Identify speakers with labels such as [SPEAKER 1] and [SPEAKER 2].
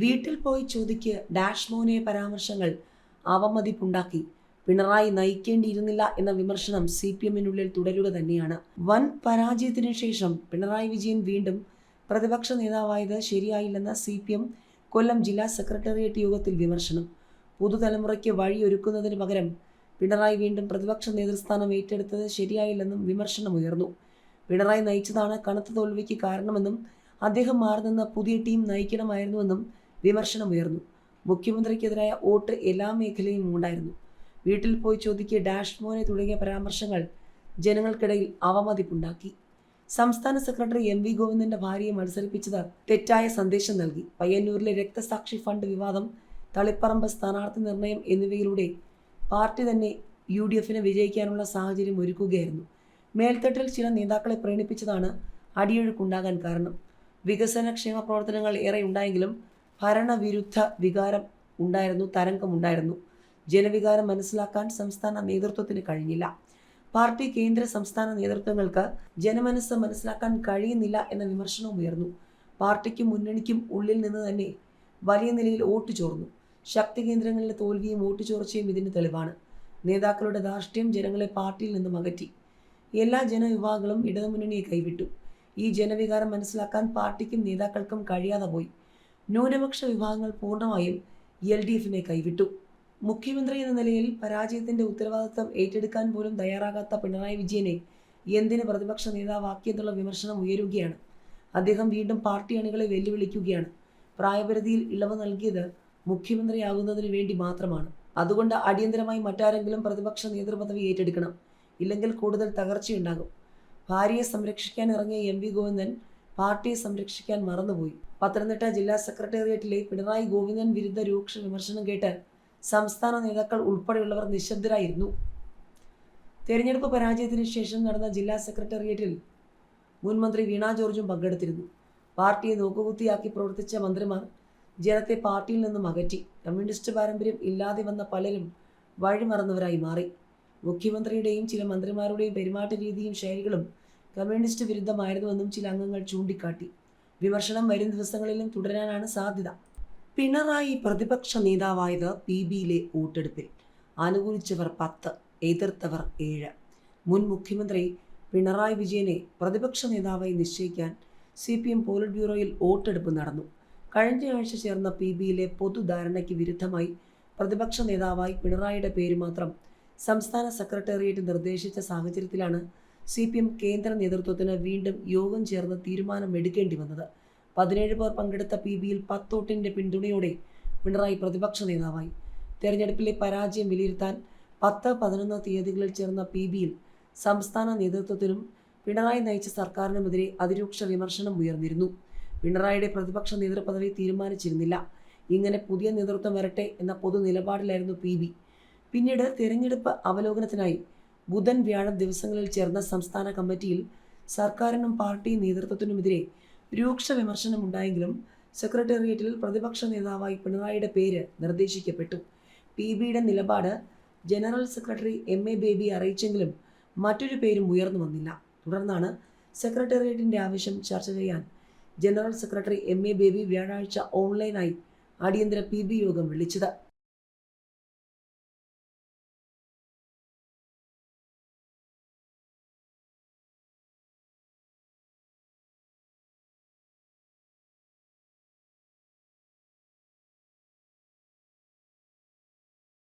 [SPEAKER 1] വീട്ടിൽ പോയി ചോദിക്ക് ഡാഷ് മോനെ പരാമർശങ്ങൾ അവമതിപ്പുണ്ടാക്കി. പിണറായി നയിക്കേണ്ടിയിരുന്നില്ല എന്ന വിമർശനം CPM-നുള്ളിൽ തുടരുക തന്നെയാണ്. വൻ പരാജയത്തിനു ശേഷം പിണറായി വിജയൻ വീണ്ടും പ്രതിപക്ഷ നേതാവായത് ശരിയായില്ലെന്ന CPM കൊല്ലം ജില്ലാ സെക്രട്ടേറിയറ്റ് യോഗത്തിൽ വിമർശനം. പുതുതലമുറയ്ക്ക് വഴിയൊരുക്കുന്നതിന് പകരം പിണറായി വീണ്ടും പ്രതിപക്ഷ നേതൃസ്ഥാനം ഏറ്റെടുത്തത് ശരിയായില്ലെന്നും വിമർശനമുയർന്നു. പിണറായി നയിച്ചതാണ് കനത്ത തോൽവിക്ക് കാരണമെന്നും അദ്ദേഹം മാറുന്ന പുതിയ ടീം നയിക്കണമായിരുന്നുവെന്നും വിമർശനമുയർന്നു. മുഖ്യമന്ത്രിക്കെതിരായ വോട്ട് എല്ലാ മേഖലയിലും ഉണ്ടായിരുന്നു. വീട്ടിൽ പോയി ചോദിക്കുക ഡാഷ് മോനെ തുടങ്ങിയ പരാമർശങ്ങൾ ജനങ്ങൾക്കിടയിൽ അവമതിപ്പുണ്ടാക്കി. സംസ്ഥാന സെക്രട്ടറി MV ഗോവിന്ദന്റെ ഭാര്യയെ മത്സരിപ്പിച്ചത് തെറ്റായ സന്ദേശം നൽകി. പയ്യന്നൂരിലെ രക്തസാക്ഷി ഫണ്ട് വിവാദം, തളിപ്പറമ്പ് സ്ഥാനാർത്ഥി നിർണയം എന്നിവയിലൂടെ പാർട്ടി തന്നെ UDFന് വിജയിക്കാനുള്ള സാഹചര്യം ഒരുക്കുകയായിരുന്നു. മേൽത്തട്ടിൽ ചില നേതാക്കളെ പ്രീണിപ്പിച്ചതാണ് അടിയൊഴുക്കുണ്ടാകാൻ കാരണം. വികസന ക്ഷേമ പ്രവർത്തനങ്ങൾ ഏറെ ഉണ്ടായെങ്കിലും ഭരണവിരുദ്ധ വികാരം തരംഗമുണ്ടായിരുന്നു. ജനവികാരം മനസ്സിലാക്കാൻ സംസ്ഥാന നേതൃത്വത്തിന് കഴിഞ്ഞില്ല. പാർട്ടി കേന്ദ്ര സംസ്ഥാന നേതൃത്വങ്ങൾക്ക് ജനമനസ്സ് മനസ്സിലാക്കാൻ കഴിയുന്നില്ല എന്ന വിമർശനവും ഉയർന്നു. പാർട്ടിക്കും മുന്നണിക്കും ഉള്ളിൽ നിന്ന് തന്നെ വലിയ നിലയിൽ വോട്ട് ചോർന്നു. ശക്തി കേന്ദ്രങ്ങളിലെ തോൽവിയും വോട്ട് ചോർച്ചയും ഇതിന് തെളിവാണ്. നേതാക്കളുടെ ധാർഷ്ട്യം ജനങ്ങളെ പാർട്ടിയിൽ നിന്നും അകറ്റി. എല്ലാ ജനവിഭാഗങ്ങളും ഇടതുമുന്നണിയെ കൈവിട്ടു. ഈ ജനവികാരം മനസ്സിലാക്കാൻ പാർട്ടിക്കും നേതാക്കൾക്കും കഴിയാതെ പോയി. ന്യൂനപക്ഷ വിഭാഗങ്ങൾ പൂർണ്ണമായും LDFനെ കൈവിട്ടു. മുഖ്യമന്ത്രി എന്ന നിലയിൽ പരാജയത്തിന്റെ ഉത്തരവാദിത്തം ഏറ്റെടുക്കാൻ പോലും തയ്യാറാകാത്ത പിണറായി വിജയനെ എന്തിന് പ്രതിപക്ഷ നേതാവാക്കിയെന്നുള്ള വിമർശനം ഉയരുകയാണ്. അദ്ദേഹം വീണ്ടും പാർട്ടി അണികളെ വെല്ലുവിളിക്കുകയാണ്. പ്രായപരിധിയിൽ ഇളവ് നൽകിയത് മുഖ്യമന്ത്രിയാകുന്നതിന് വേണ്ടി മാത്രമാണ്. അതുകൊണ്ട് അടിയന്തരമായി മറ്റാരെങ്കിലും പ്രതിപക്ഷ നേതൃപദവി ഏറ്റെടുക്കണം. ഇല്ലെങ്കിൽ കൂടുതൽ തകർച്ചയുണ്ടാകും. ഭാര്യയെ സംരക്ഷിക്കാൻ ഇറങ്ങിയ MV ഗോവിന്ദൻ പാർട്ടിയെ സംരക്ഷിക്കാൻ മറന്നുപോയി. പത്തനംതിട്ട ജില്ലാ സെക്രട്ടേറിയറ്റിലെ പിണറായി ഗോവിന്ദൻ വിരുദ്ധ രൂക്ഷ വിമർശനം കേട്ട് സംസ്ഥാന നേതാക്കൾ ഉൾപ്പെടെയുള്ളവർ നിശബ്ദരായിരുന്നു. തെരഞ്ഞെടുപ്പ് പരാജയത്തിന് ശേഷം നടന്ന ജില്ലാ സെക്രട്ടേറിയറ്റിൽ മുൻ മന്ത്രി വീണ ജോർജും പങ്കെടുത്തിരുന്നു. പാർട്ടിയെ നോക്കുകുത്തിയാക്കി പ്രവർത്തിച്ച മന്ത്രിമാർ ജനത്തെ പാർട്ടിയിൽ നിന്നും അകറ്റി. കമ്മ്യൂണിസ്റ്റ് പാരമ്പര്യം ഇല്ലാതെ വന്ന പലരും വഴിമറന്നവരായി മാറി. മുഖ്യമന്ത്രിയുടെയും ചില മന്ത്രിമാരുടെയും പെരുമാറ്റ രീതിയും ശൈലികളും കമ്മ്യൂണിസ്റ്റ് വിരുദ്ധമായിരുന്നുവെന്നും ചില അംഗങ്ങൾ ചൂണ്ടിക്കാട്ടി. വിമർശനം വരും ദിവസങ്ങളിലും തുടരാനാണ് സാധ്യത. പിണറായി പ്രതിപക്ഷ നേതാവായത് PBയിലെ വോട്ടെടുപ്പിൽ. അനുകൂലിച്ചവർ 10, എതിർത്തവർ 7. മുൻ മുഖ്യമന്ത്രി പിണറായി വിജയനെ പ്രതിപക്ഷ നേതാവായി നിശ്ചയിക്കാൻ CPM പോളിറ്റ് ബ്യൂറോയിൽ വോട്ടെടുപ്പ് നടന്നു. കഴിഞ്ഞയാഴ്ച ചേർന്ന PBയിലെ പൊതുധാരണയ്ക്ക് വിരുദ്ധമായി പ്രതിപക്ഷ നേതാവായി പിണറായിയുടെ പേര് മാത്രം സംസ്ഥാന സെക്രട്ടേറിയറ്റ് നിർദ്ദേശിച്ച സാഹചര്യത്തിലാണ് CPM കേന്ദ്ര നേതൃത്വത്തിന് വീണ്ടും യോഗം ചേർന്ന് തീരുമാനമെടുക്കേണ്ടി വന്നത്. 17 പേർ പങ്കെടുത്ത PBയിൽ 10 വോട്ടിന്റെ പിന്തുണയോടെ പിണറായി പ്രതിപക്ഷ നേതാവായി. തെരഞ്ഞെടുപ്പിലെ പരാജയം വിലയിരുത്താൻ 10, 11 തീയതികളിൽ ചേർന്ന PBയിൽ സംസ്ഥാന നേതൃത്വത്തിനും പിണറായി നയിച്ച സർക്കാരിനുമെതിരെ അതിരൂക്ഷ വിമർശനം ഉയർന്നിരുന്നു. പിണറായിയുടെ പ്രതിപക്ഷ നേതൃപദവി തീരുമാനിച്ചിരുന്നില്ല. ഇങ്ങനെ പുതിയ നേതൃത്വം വരട്ടെ എന്ന പൊതു നിലപാടിലായിരുന്നു PB. പിന്നീട് തെരഞ്ഞെടുപ്പ് അവലോകനത്തിനായി ബുധൻ, വ്യാഴം ദിവസങ്ങളിൽ ചേർന്ന സംസ്ഥാന കമ്മിറ്റിയിൽ സർക്കാരിനും പാർട്ടി നേതൃത്വത്തിനുമെതിരെ രൂക്ഷ വിമർശനമുണ്ടായെങ്കിലും സെക്രട്ടേറിയറ്റിൽ പ്രതിപക്ഷ നേതാവായി പിണറായിയുടെ പേര് നിർദ്ദേശിക്കപ്പെട്ടു. PBയുടെ നിലപാട് ജനറൽ സെക്രട്ടറി MA ബേബി അറിയിച്ചെങ്കിലും മറ്റൊരു പേരും ഉയർന്നു വന്നില്ല. തുടർന്നാണ് സെക്രട്ടേറിയറ്റിന്റെ ആവശ്യം ചർച്ച ചെയ്യാൻ ജനറൽ സെക്രട്ടറി MA ബേബി വ്യാഴാഴ്ച ഓൺലൈനായി അടിയന്തര PB യോഗം വിളിച്ചത്.